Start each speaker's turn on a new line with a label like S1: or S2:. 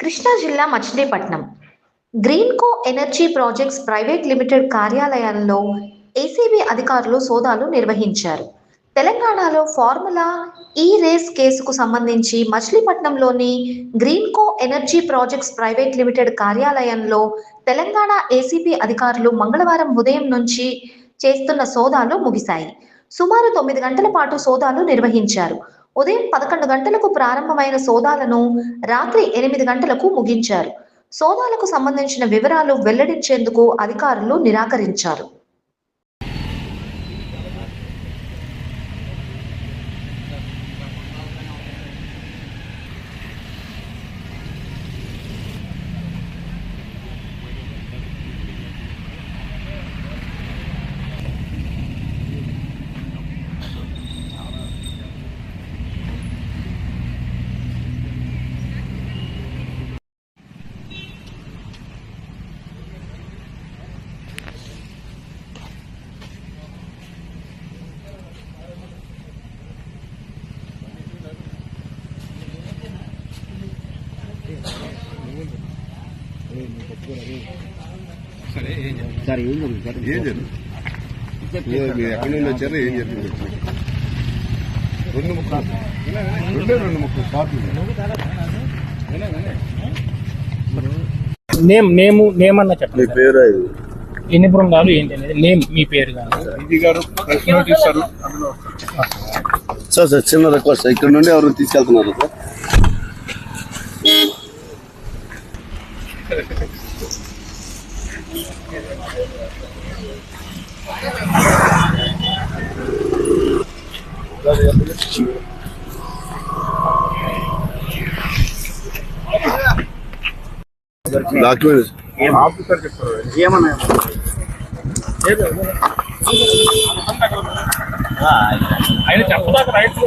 S1: కృష్ణా జిల్లా Machilipatnam Greenko energy projects private limited కార్యాలయాల్లో ACB అధికారులు సోదాలు నిర్వహించారు. తెలంగాణలో ఫార్ములా ఈ రేస్ కేసుకు సంబంధించి మచిలీపట్నంలోని Greenko energy projects private limited కార్యాలయంలో తెలంగాణ ఏసీబీ అధికారులు మంగళవారం ఉదయం నుంచి చేస్తున్న సోదాలు ముగిశాయి. సుమారు 9 గంటల పాటు సోదాలు నిర్వహించారు. ఉదయం 11 గంటలకు ప్రారంభమైన సోదాలను రాత్రి 8 గంటలకు ముగించారు. సోదాలకు సంబంధించిన వివరాలు వెల్లడించేందుకు అధికారులు నిరాకరించారు.
S2: సార్ ఏం జరిగింది మీరు ఎక్కడి నుండి వచ్చారో ఏం జరిగింది? రెండు ముక్కలు
S3: నేమ్ అన్న చెప్పండి.
S2: మీ పేరు
S3: ఎన్ని బృందాలు ఏంటి అనేది నేమ్ మీ పేరు
S2: సార్ చిన్న రిక్వెస్ట్, ఇక్కడ నుండి ఎవరు తీసుకెళ్తున్నారు సార్? డాక్యుమెంట్స్
S3: ఆయన చెప్పదాకా రైట్